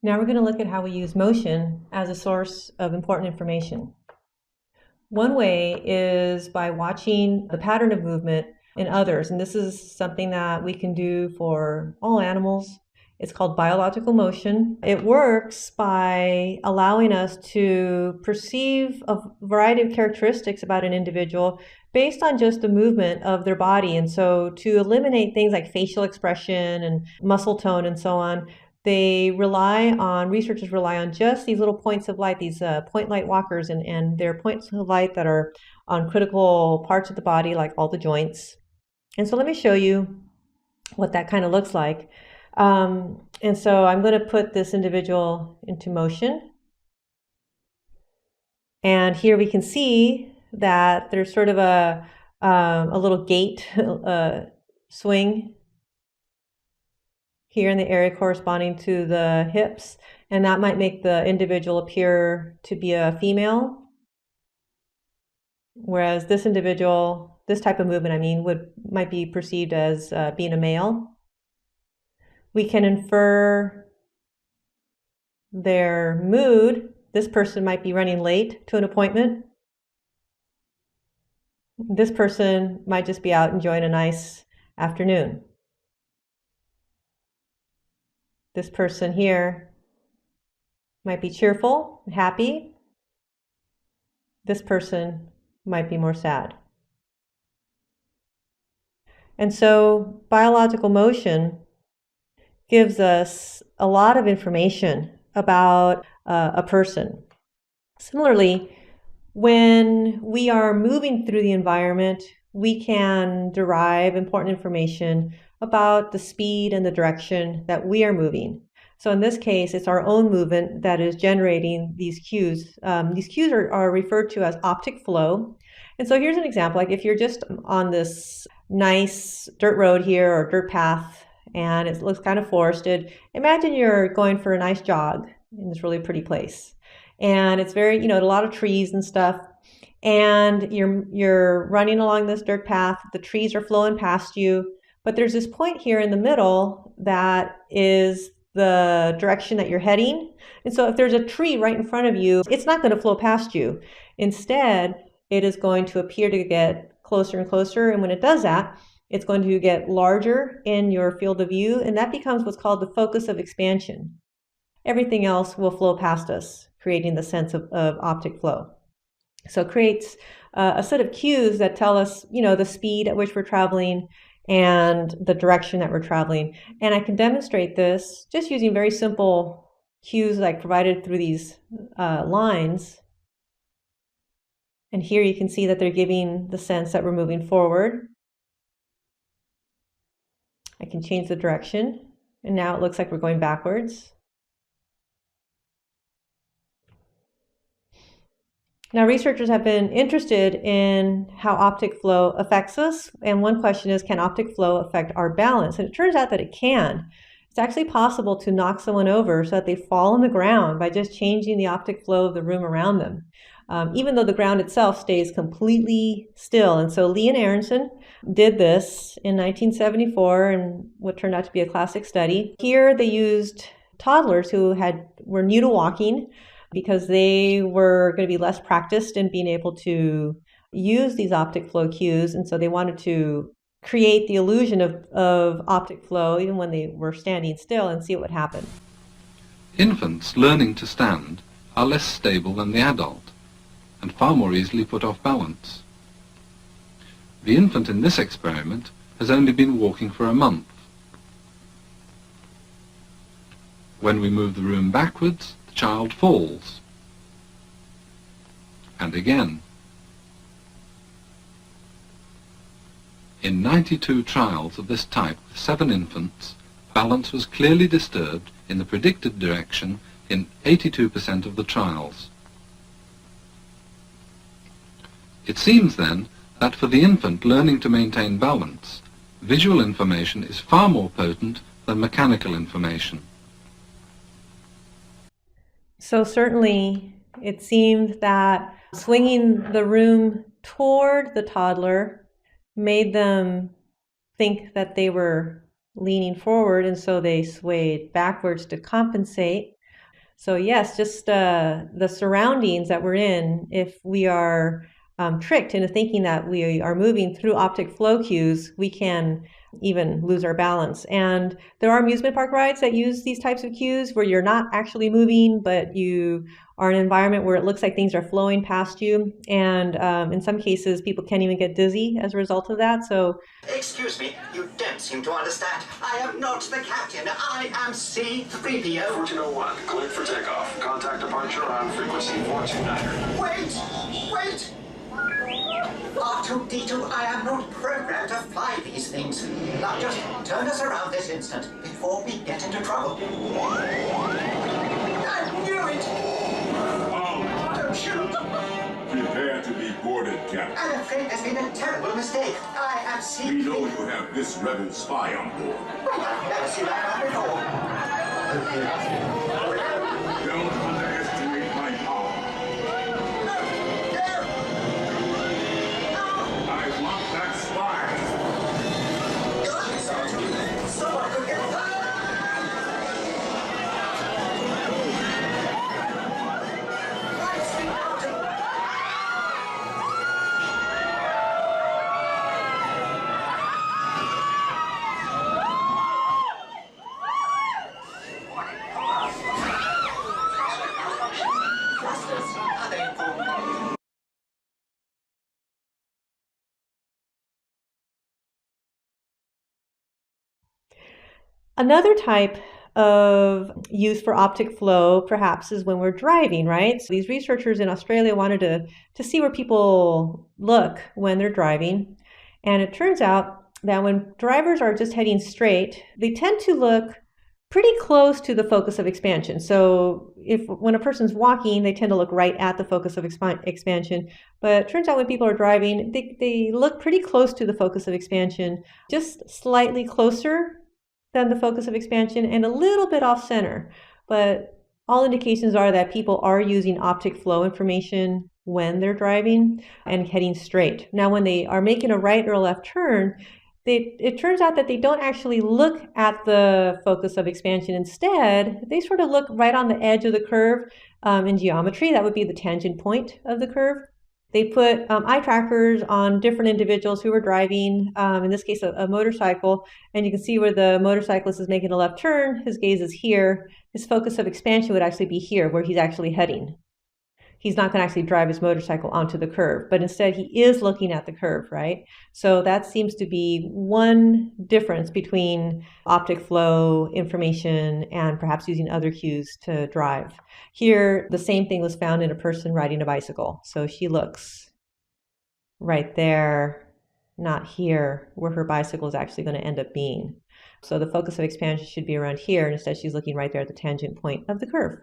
Now we're going to look at how we use motion as a source of important information. One way is by watching the pattern of movement in others, and this is something that we can do for all animals. It's called biological motion. It works by allowing us to perceive a variety of characteristics about an individual based on just the movement of their body. And so to eliminate things like facial expression and muscle tone and so on, researchers rely on just these little points of light, these point light walkers, and they're points of light that are on critical parts of the body, like all the joints. And so let me show you what that kind of looks like. And so I'm going to put this individual into motion. And here we can see that there's sort of a little gait swing here in the area corresponding to the hips, and that might make the individual appear to be a female, whereas this individual, this type of movement, might be perceived as being a male. We can infer their mood. This person might be running late to an appointment. This person might just be out enjoying a nice afternoon. This person here might be cheerful, happy. This person might be more sad. And so biological motion gives us a lot of information about a person. Similarly, when we are moving through the environment, we can derive important information about the speed and the direction that we are moving. So in this case, it's our own movement that is generating these cues. These cues are referred to as optic flow. And so here's an example. Like if you're just on this nice dirt road here or dirt path, and it looks kind of forested, imagine you're going for a nice jog in this really pretty place. And it's very, a lot of trees and stuff. And you're running along this dirt path. The trees are flowing past you. But there's this point here in the middle that is the direction that you're heading. And so if there's a tree right in front of you, it's not going to flow past you. Instead, it is going to appear to get closer and closer. And when it does that, it's going to get larger in your field of view. And that becomes what's called the focus of expansion. Everything else will flow past us, creating the sense of optic flow. So it creates a set of cues that tell us, the speed at which we're traveling and the direction that we're traveling. And I can demonstrate this just using very simple cues like provided through these lines. And here you can see that they're giving the sense that we're moving forward. I can change the direction, and now it looks like we're going backwards. Now, researchers have been interested in how optic flow affects us, and one question is, can optic flow affect our balance? And it turns out that it can. It's actually possible to knock someone over so that they fall on the ground by just changing the optic flow of the room around them, even though the ground itself stays completely still. And so Lee and Aronson did this in 1974 in what turned out to be a classic study. Here they used toddlers who were new to walking, because they were going to be less practiced in being able to use these optic flow cues. And so they wanted to create the illusion of optic flow even when they were standing still and see what would happen. Infants learning to stand are less stable than the adult and far more easily put off balance. The infant in this experiment has only been walking for a month. When we move the room backwards, the child falls. And again. In 92 trials of this type with 7 infants, balance was clearly disturbed in the predicted direction in 82% of the trials. It seems then that for the infant learning to maintain balance, visual information is far more potent than mechanical information. So certainly it seemed that swinging the room toward the toddler made them think that they were leaning forward, and so they swayed backwards to compensate. So yes, just the surroundings that we're in, if we are tricked into thinking that we are moving through optic flow cues, we can even lose our balance. And there are amusement park rides that use these types of cues where you're not actually moving, but you are in an environment where it looks like things are flowing past you. And in some cases, people can't even get dizzy as a result of that. So, excuse me, you don't seem to understand. I am not the captain. I am C-3PO. 1401, cleared for takeoff. Contact departure on frequency 429. Wait! R2-D2, I am not programmed to fly these things. Now just turn us around this instant before we get into trouble. I knew it! Oh, Don't shoot! prepare to be boarded, Captain. I'm afraid there's been a terrible mistake. I am C-3PO. We know you have this rebel spy on board. I've never seen that man before. Don't underestimate my power. I want that spy. Someone could get another type of use for optic flow perhaps is when we're driving, right? So these researchers in Australia wanted to see where people look when they're driving. And it turns out that when drivers are just heading straight, they tend to look pretty close to the focus of expansion. So if when a person's walking, they tend to look right at the focus of expansion. But it turns out when people are driving, they look pretty close to the focus of expansion, just slightly closer than the focus of expansion and a little bit off center. But all indications are that people are using optic flow information when they're driving and heading straight. Now, when they are making a right or a left turn, it turns out that they don't actually look at the focus of expansion. Instead, they sort of look right on the edge of the curve. In geometry, that would be the tangent point of the curve. They put eye trackers on different individuals who were driving, in this case, a motorcycle, and you can see where the motorcyclist is making a left turn. His gaze is here. His focus of expansion would actually be here, where he's actually heading. He's not going to actually drive his motorcycle onto the curve, but instead he is looking at the curve, right? So that seems to be one difference between optic flow information and perhaps using other cues to drive. Here, the same thing was found in a person riding a bicycle. So she looks right there, not here, where her bicycle is actually going to end up being. So the focus of expansion should be around here, and instead she's looking right there at the tangent point of the curve.